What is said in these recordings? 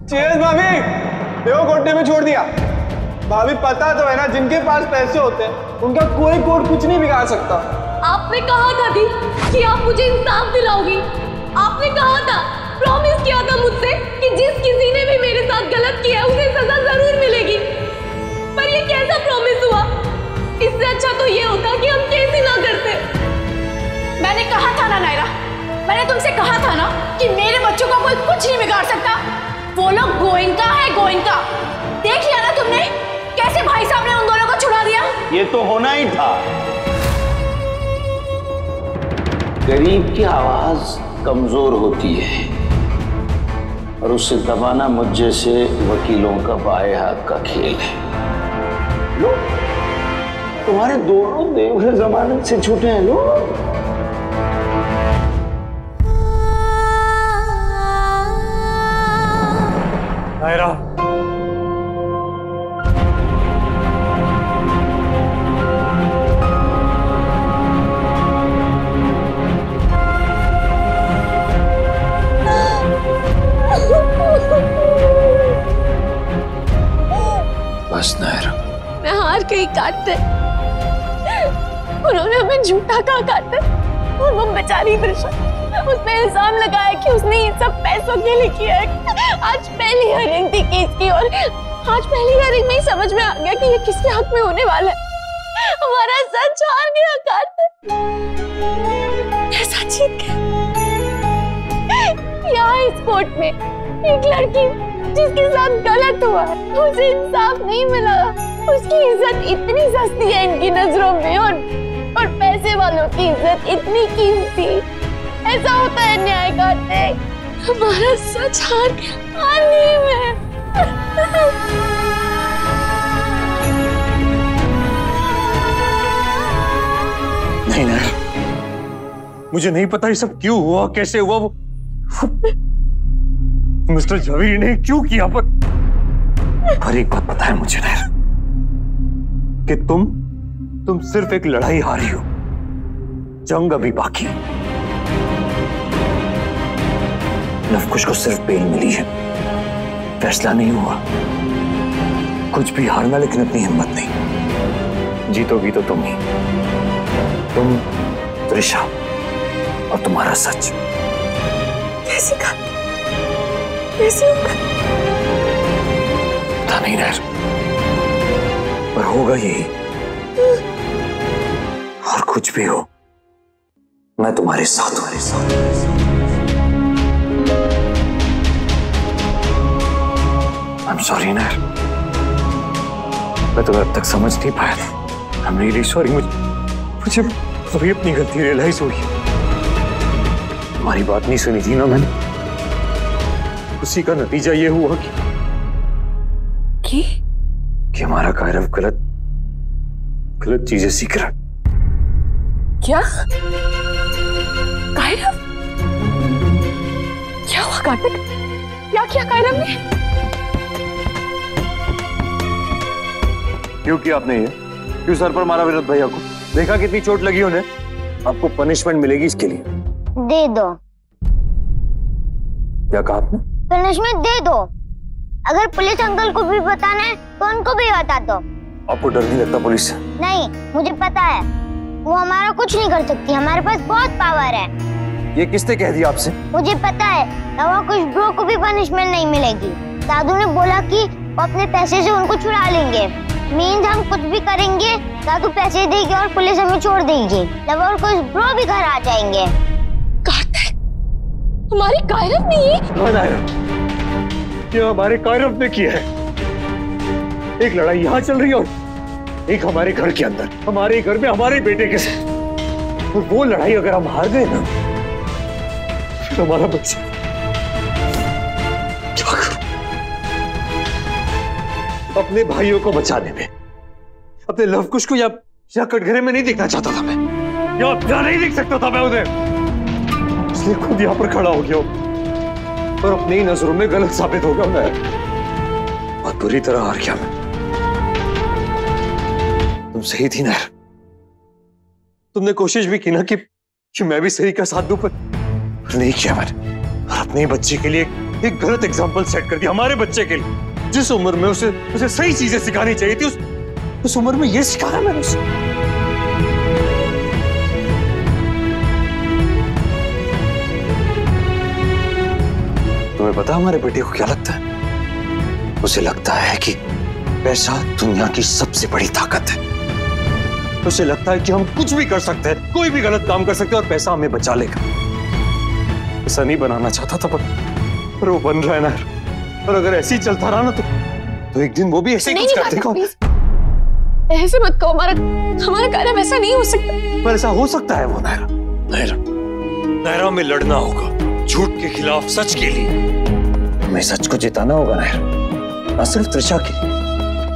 Cheers भाभी। देखो कोटे में छोड़ दिया। भाभी पता तो है ना, जिनके पास पैसे होते हैं उनका कोई कोट कुछ नहीं बिगाड़ सकता। आपने कहा था दी कि आप मुझे इंसाफ दिलाओगी। आपने कहा था, प्रॉमिस किया था मुझसे कि जिस किसी ने भी मेरे साथ गलत किया उसे सजा जरूर मिलेगी। पर ये कैसा प्रॉमिस हुआ? इससे अच्छा तो ये होता कि हम केस ही ना करते। मैंने कहा था ना नायरा, मैंने तुमसे कहा था ना कि मेरे बच्चों का कोई कुछ नहीं बिगाड़ सकता। वो लोग गोइंका है, गोइंका। देख लिया ना तुमने कैसे भाई साहब ने उन दोनों को छुड़ा दिया। ये तो होना ही था। गरीब की आवाज कमजोर होती है और उसे दबाना मुझ जैसे वकीलों का बाएं हाथ का खेल है। लो, तुम्हारे दोनों देवघर जमानत से छूटे हैं। लो, नायरा, बस नायरा, मैं हार गई काटते। उन्होंने हमें झूठा कहा काटते, और वो बेचारी दृश्य उस पे इल्जाम लगाया कि उसने ये सब पैसों के लिए किया है। आज पहली हियरिंग थी केस की, और आज पहली हियरिंग में ही समझ में आ गया कि ये किसके हक में होने वाला है। हमारा सच हार गया काटते। ऐसा जीत गया। यहाँ इस कोर्ट में एक लड़की जिसके साथ गलत हुआ है, उसे इंसाफ नहीं मिला। उसकी इज्जत इतनी सस्ती है इनकी नजरों में, और पैसे वालों की इज्जत इतनी कीमती। ऐसा होता है न्याय काटते। हमारा सच हार गया। हार गई मैं। नहीं नहीं, मुझे नहीं पता ये सब क्यों हुआ, कैसे हुआ। वो मिस्टर जावेरी ने क्यों किया, पर एक बात पता है मुझे नैर, कि तुम सिर्फ एक लड़ाई हारी हो, जंग अभी बाकी। लवकुश को सिर्फ बेल मिली है, फैसला नहीं हुआ। कुछ भी हारना, लेकिन इतनी हिम्मत नहीं। जीतोगी तो तुम ही, तुम, त्रिशा और तुम्हारा सच। कैसे कहा? कैसे होगा? पता नहीं नैर, पर होगा यही। और कुछ भी हो, मैं तुम्हारे साथ हूं। I'm sorry नैर, मैं तुम्हें अब तक समझ नहीं पाया था। I'm really sorry। मुझे अभी अपनी गलती रियलाइज हुई। तुम्हारी बात नहीं सुनी थी ना मैंने, उसी का नतीजा ये हुआ कि हमारा कायरव गलत चीजें सीख रहा। क्या? कायरव? क्या हुआ कार्तिक? क्या किया कायरव ने? क्यों किया आपने ये? क्यों सर पर मारा विनोद भैया को? देखा कितनी चोट लगी उन्हें। आपको पनिशमेंट मिलेगी इसके लिए। दे दो। क्या कहा आपने? पनिशमेंट दे दो। अगर पुलिस अंकल को भी बताना है तो उनको भी बता दो। आपको डर नहीं लगता पुलिस से? नहीं, मुझे पता है वो हमारा कुछ नहीं कर सकती। हमारे पास बहुत पावर है। ये किसने कह दिया आपसे? मुझे पता है लवकुश ब्रो को भी पनिशमेंट नहीं मिलेगी। दादू ने बोला कि वो अपने पैसे से उनको छुड़ा लेंगे। मीन्स हम कुछ भी करेंगे, दादू पैसे देगी और पुलिस हमें छोड़ देगी। लवकुश ब्रो भी घर आ जाएंगे। कार्तिक, हमारी कायरव ने ये हमारे कायरव ने किया है। एक लड़ाई यहाँ चल रही है और एक हमारे घर के अंदर, हमारे घर में हमारे बेटे के साथ। और वो लड़ाई अगर हम हार गए ना, फिर हमारा बच्चा क्या करूं? अपने भाइयों को बचाने में, अपने लवकुश को या कटघरे में नहीं देखना चाहता था मैं, या नहीं देख सकता था मैं उन्हें। इसलिए खुद यहाँ पर खड़ा हो गया और अपनी ही नजरों में गलत साबित हो गया मैं। बहुत बुरी तरह हार गया मैं। तुम सही थी नहर, तुमने कोशिश भी की ना कि मैं भी सही का साथ दूं, पर नहीं किया मैंने। और अपने बच्चे के लिए एक गलत एग्जाम्पल सेट कर दिया हमारे बच्चे के लिए। जिस उम्र में उसे सही चीजें सिखानी चाहिए थी, उस उम्र में ये सिखाया मैंने उसे। तुम्हें पता हमारे बेटे को क्या लगता है? उसे लगता है कि पैसा दुनिया की सबसे बड़ी ताकत है। उसे लगता है कि हम कुछ भी कर सकते हैं, कोई भी गलत काम कर सकते हैं और पैसा हमें बचा लेगा। ऐसा नहीं बनाना चाहता था पर वो बन रहा है ना। और अगर ऐसे ही चलता रहा ना तो एक दिन वो भी ऐसे ही कुछ कर देगा। ऐसे मत कहो, हमारा कार्य वैसा नहीं हो सकता। पर ऐसा हो सकता है वो नायरा में लड़ना होगा, झूठ के खिलाफ सच के लिए। हमें सच को जिताना होगा नायरा, ना सिर्फ त्रिशा के लिए,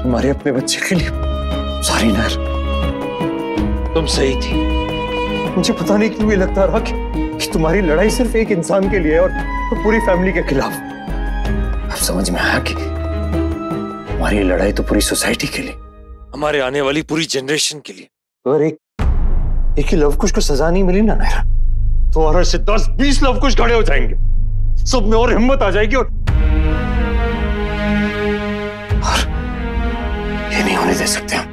हमारे अपने बच्चे के लिए। सॉरी नायरा, तुम सही थी। मुझे पता नहीं क्यों ये लगता रहा कि तुम्हारी लड़ाई सिर्फ एक इंसान के लिए है और पूरी फैमिली के खिलाफ। अब समझ में आया कि हमारी लड़ाई तो पूरी सोसाइटी के लिए, हमारे आने वाली पूरी जनरेशन के लिए। अगर एक ही लव कुश को सजा नहीं मिली ना नायरा, तो और ऐसे 10-20 लव कुश खड़े हो जाएंगे, सब में और हिम्मत आ जाएगी और ये नहीं होने दे सकते हम।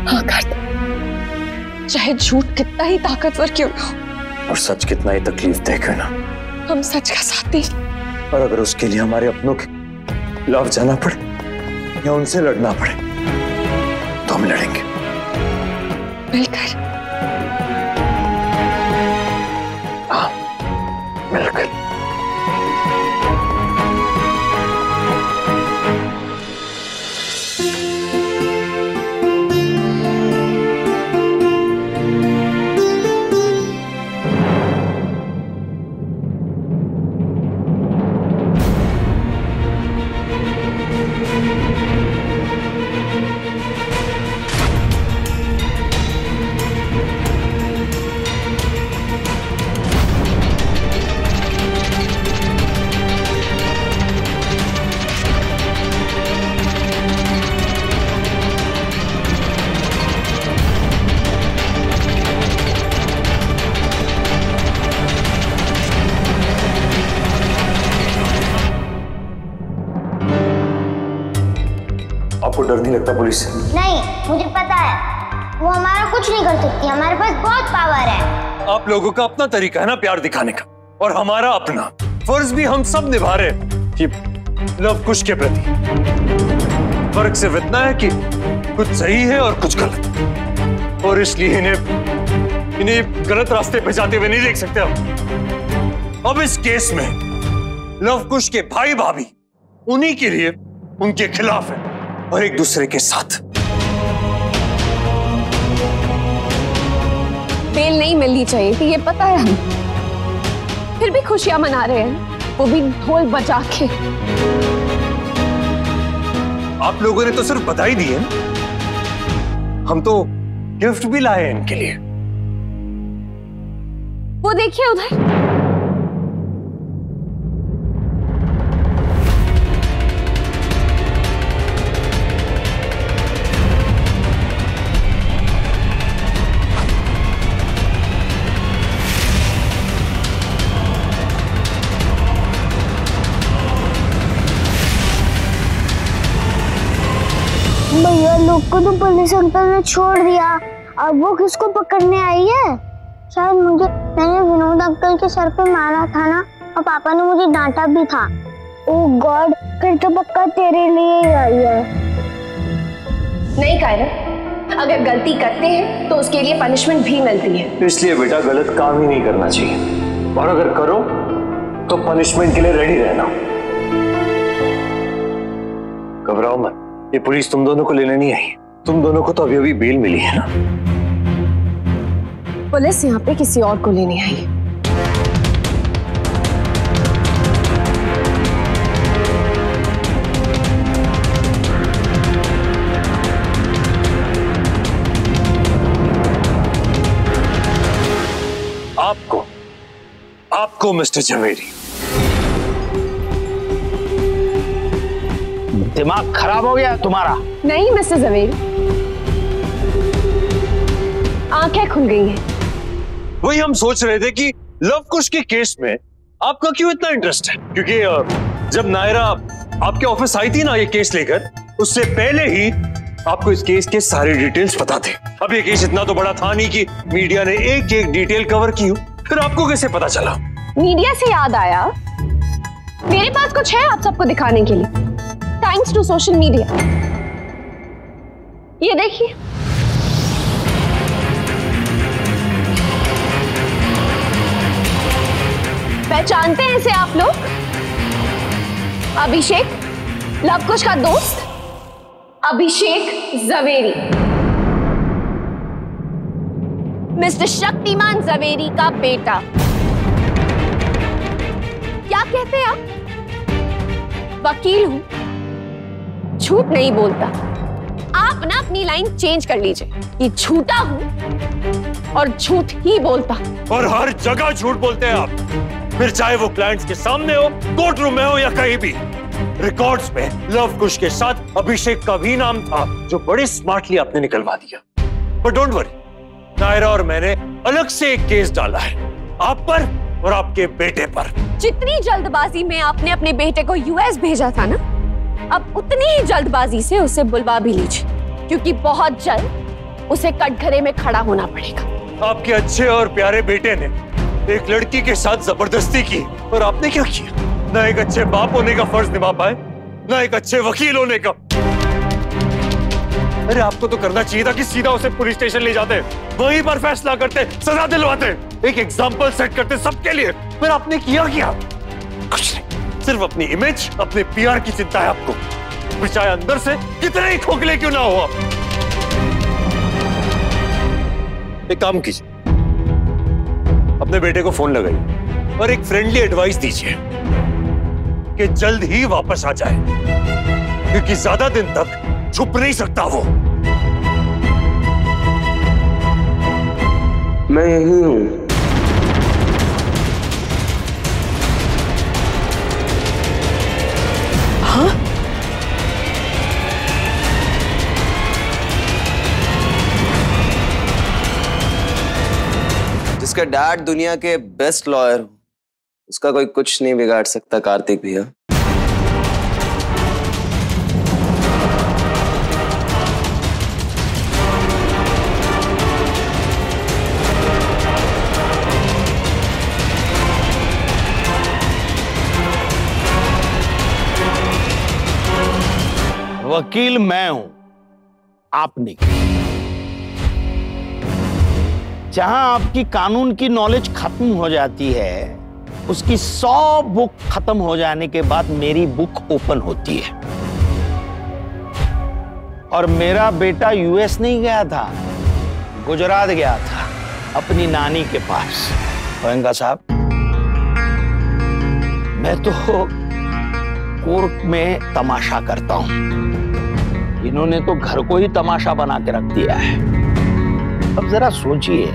हाँ कार्तिक, चाहे झूठ कितना ही ताकतवर क्यों ना हो और सच कितना ही तकलीफ दे क्यों ना, हम सच का साथ दें। और अगर उसके लिए हमारे अपनों के खिलाफ जाना पड़े या उनसे लड़ना पड़े तो हम लड़ेंगे मिलकर। हाँ, मिलकर। आपको डर नहीं लगता पुलिस से? नहीं, मुझे पता है वो हमारा कुछ नहीं कर सकती। हमारे पास बहुत पावर है। आप लोगों का अपना तरीका है ना प्यार दिखाने का, और हमारा अपना। फर्ज भी हम सब निभा रहे हैं कि लव कुश के प्रति। फर्क सिर्फ इतना है कि कुछ सही है और कुछ गलत, और इसलिए इन्हें गलत रास्ते पे जाते हुए नहीं देख सकते हम। अब इस केस में लव कुश के भाई भाभी उन्हीं के लिए उनके खिलाफ है और एक दूसरे के साथ। बेल नहीं मिलनी चाहिए थी, ये पता है हमें, फिर भी खुशियां मना रहे हैं, वो भी ढोल बजा के। आप लोगों ने तो सिर्फ बधाई दी है, हम तो गिफ्ट भी लाए हैं इनके लिए। वो देखिए उधर, भैया लोग को तो पुलिस अंकल ने छोड़ दिया, अब वो किसको पकड़ने आई है? शायद मैंने विनोद अंकल के सर पे मारा था ना, और पापा ने मुझे डांटा भी था। ओह गॉड, फिर तो पक्का तेरे लिए ही आई है। नहीं कायरा, अगर गलती करते हैं तो उसके लिए पनिशमेंट भी मिलती है। इसलिए बेटा गलत काम ही नहीं करना चाहिए, और अगर करो तो पनिशमेंट के लिए रेडी रहना। घबराओ मत, ये पुलिस तुम दोनों को लेने नहीं आई। तुम दोनों को तो अभी अभी बेल मिली है ना। पुलिस यहाँ पे किसी और को लेने आई है। आपको मिस्टर झवेरी, दिमाग खराब हो गया तुम्हारा? नहीं मिस्टर झवेरी, आंखें खुल गई हैं। वही हम सोच रहे थे कि लव कुश के केस में आपका क्यों इतना इंटरेस्ट है, क्योंकि जब नायरा आपके ऑफिस आई थी ना ये केस लेकर, उससे पहले ही आपको इस केस के सारे डिटेल्स पता थे। अब ये केस इतना तो बड़ा था नहीं कि मीडिया ने एक एक डिटेल कवर की हो। फिर आपको कैसे पता चला? मीडिया से याद आया, मेरे पास कुछ है आप सबको दिखाने के लिए, थैंक्स टू सोशल मीडिया। ये देखिए, पहचानते हैं इसे आप लोग? अभिषेक, लवकुश का दोस्त अभिषेक जवेरी, मिस्टर शक्तिमान जवेरी का बेटा। क्या कहते हैं आप? वकील हूं, झूठ नहीं बोलता। आप ना अपनी लाइन चेंज कर लीजिए कि झूठा हूं और झूठ ही बोलता। और हर जगह झूठ बोलते हैं आप, फिर चाहे वो क्लाइंट्स के सामने हो, कोर्ट रूम में हो या कहीं भी। रिकॉर्ड्स में लवकुश के साथ अभिषेक का भी नाम था, जो बड़े स्मार्टली आपने निकलवा दिया। बट डोंट वरी, नायरा और मैंने अलग से एक केस डाला है आप पर और आपके बेटे पर। जितनी जल्दबाजी में आपने अपने बेटे को यूएस भेजा था ना, अब उतनी ही जल्दबाजी से उसे बुलवा भी लीजिए, क्योंकि बहुत जल्द उसे कटघरे में खड़ा होना पड़ेगा। आपके अच्छे और प्यारे बेटे ने एक लड़की के साथ जबरदस्ती की, और आपने क्या किया? ना एक अच्छे बाप होने का फर्ज निभा पाए, ना एक अच्छे वकील होने का। अरे आपको तो करना चाहिए था कि सीधा उसे पुलिस स्टेशन ले जाते, वहीं पर फैसला करते, सजा दिलवाते, एक एग्जाम्पल सेट करते सबके लिए। फिर आपने किया क्या? कुछ नहीं, सिर्फ अपनी इमेज, अपने पीआर की चिंता है आपको, फिर चाहे अंदर से कितने ही खोखले क्यों ना हो। एक काम कीजिए, अपने बेटे को फोन लगाइए और एक फ्रेंडली एडवाइस दीजिए कि जल्द ही वापस आ जाए, क्योंकि ज्यादा दिन तक छुप नहीं सकता वो। मैं यही हूं। हाँ? जिसका डैड दुनिया के बेस्ट लॉयर हो, उसका कोई कुछ नहीं बिगाड़ सकता कार्तिक भैया। वकील मैं हूं, आप नहीं। जहां आपकी कानून की नॉलेज खत्म हो जाती है, उसकी 100 बुक खत्म हो जाने के बाद मेरी बुक ओपन होती है। और मेरा बेटा यूएस नहीं गया था, गुजरात गया था अपनी नानी के पास। गोयनका साहब, मैं तो कोर्ट में तमाशा करता हूं, इन्होंने तो घर को ही तमाशा बना के रख दिया है। अब जरा सोचिए,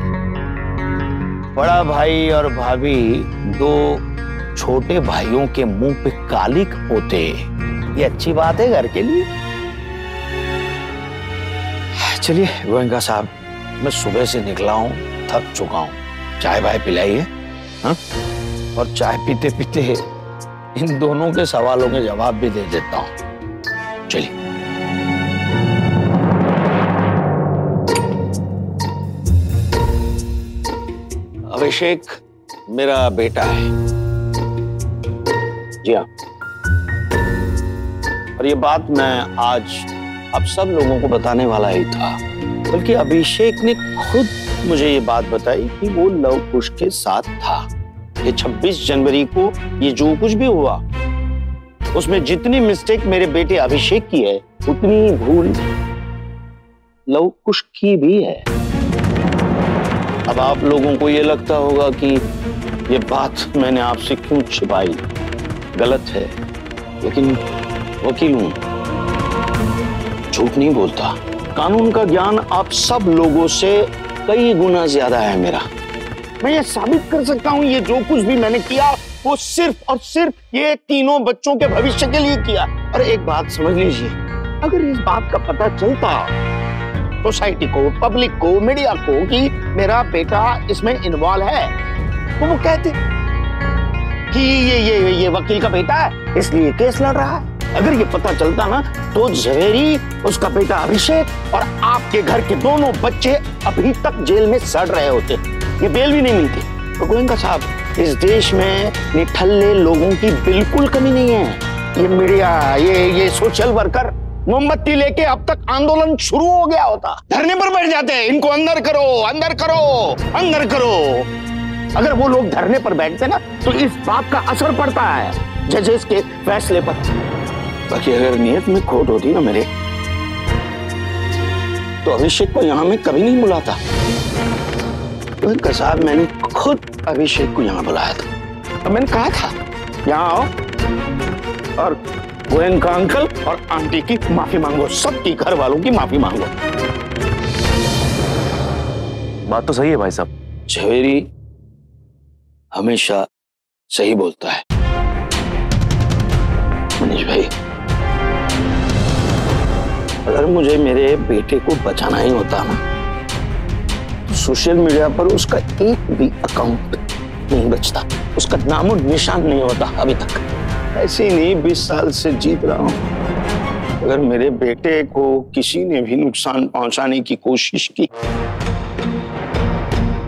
बड़ा भाई और भाभी दो छोटे भाइयों के मुंह पे कालिक होते, ये अच्छी बात है घर के लिए? चलिए गोयनका साहब, मैं सुबह से निकला हूं, थक चुका हूं, चाय वाय पिलाइए। हाँ, और चाय पीते पीते इन दोनों के सवालों के जवाब भी दे देता हूं। चलिए। अभिषेक मेरा बेटा है। जी हाँ, और ये बात मैं आज आप सब लोगों को बताने वाला ही था, बल्कि अभिषेक ने खुद मुझे ये बात बताई कि वो लवकुश के साथ था। ये 26 जनवरी को ये जो कुछ भी हुआ, उसमें जितनी मिस्टेक मेरे बेटे अभिषेक की है, उतनी भूल लवकुश की भी है। अब आप लोगों को ये लगता होगा कि ये बात मैंने आपसे क्यों छिपाई, गलत है, लेकिन वकील हूं, झूठ नहीं बोलता। कानून का ज्ञान आप सब लोगों से कई गुना ज्यादा है मेरा। मैं ये साबित कर सकता हूं, ये जो कुछ भी मैंने किया वो सिर्फ और सिर्फ ये तीनों बच्चों के भविष्य के लिए किया। और एक बात समझ लीजिए, अगर इस बात का पता चलता सोसाइटी को, पब्लिक को, मीडिया को, कि मेरा बेटा इसमें इन्वॉल्व है, तो वो कहते कि ये वकील का बेटा है इसलिए केस लड़ रहा है। अगर ये पता चलता ना तो झवेरी, उसका बेटा अभिषेक और आपके घर के दोनों बच्चे अभी तक जेल में सड़ रहे होते, ये बेल भी नहीं मिलती। तो गोयनका साहब, इस देश में निठल्ले लोगों की बिल्कुल कमी नहीं है। ये मीडिया, ये सोशल वर्कर मोमबत्ती लेके अब तक आंदोलन शुरू हो गया होता, धरने पर बैठ जाते हैं, इनको अंदर करो, अंदर करो, अंदर करो। अगर वो लोग धरने पर बैठते ना तो इस बात का असर पड़ता है जजेस के फैसले पर। बाकी अगर नियत में खोट होती ना मेरे, तो अभिषेक को यहां मैं कभी नहीं बुलाता। गोयनका साहब, मैंने खुद अभिषेक को यहां बुलाया था। अब मैंने कहा था यहां आओ और गोयनका अंकल और आंटी की माफी मांगो, सबकी घर वालों की माफी मांगो। बात तो सही है भाई साहब। झवेरी हमेशा सही बोलता है। मनीष भाई, अगर मुझे मेरे बेटे को बचाना ही होता ना तो सोशल मीडिया पर उसका एक भी अकाउंट नहीं बचता, उसका नामो निशान नहीं होता अभी तक। ऐसे ही नहीं 20 साल से जीत रहा हूं। अगर मेरे बेटे को किसी ने भी नुकसान पहुंचाने की कोशिश की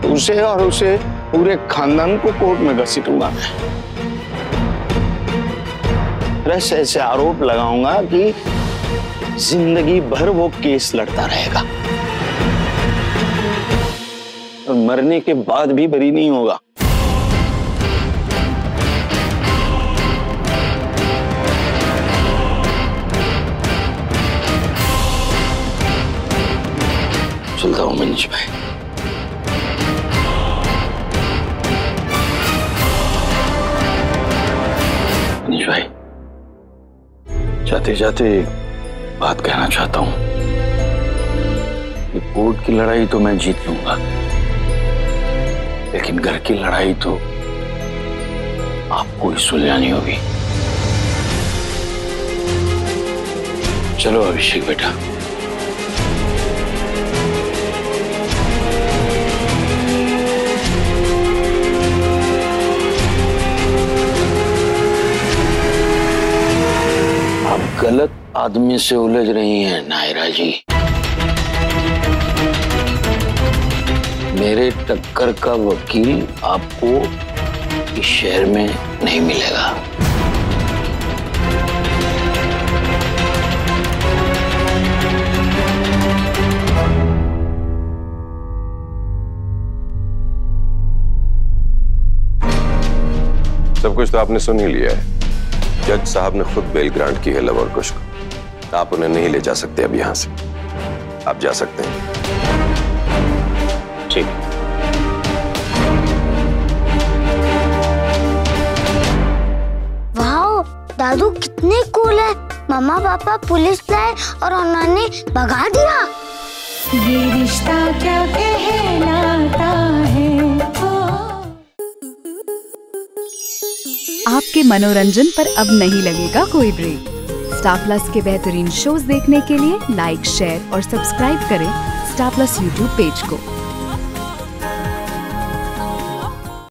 तो उसे और उसे पूरे खानदान को कोर्ट में घसीटूंगा मैं। ऐसे आरोप लगाऊंगा कि जिंदगी भर वो केस लड़ता रहेगा और मरने के बाद भी बरी नहीं होगा। चलता हूं मनीष भाई। मनीष भाई, जाते जाते बात कहना चाहता हूं। कोर्ट की लड़ाई तो मैं जीत लूंगा, लेकिन घर की लड़ाई तो आपको ही सुलझानी होगी। चलो अभिषेक बेटा। आप गलत आदमी से उलझ रही हैं नायरा जी। मेरे टक्कर का वकील आपको इस शहर में नहीं मिलेगा। सब कुछ तो आपने सुन ही लिया है। जज साहब ने खुद बेल ग्रांट की है लवर कुश को। आप उन्हें नहीं ले जा सकते अब यहां से। आप जा सकते हैं। ठीक। वाओ, दादू कितने कूल है। मम्मा पापा पुलिस लाए और उन्होंने भगा दिया। ये रिश्ता क्या कहलाता है। आपके मनोरंजन पर अब नहीं लगेगा कोई ब्रेक। स्टार प्लस के बेहतरीन शोज देखने के लिए लाइक, शेयर और सब्सक्राइब करें स्टार प्लस यूट्यूब पेज को।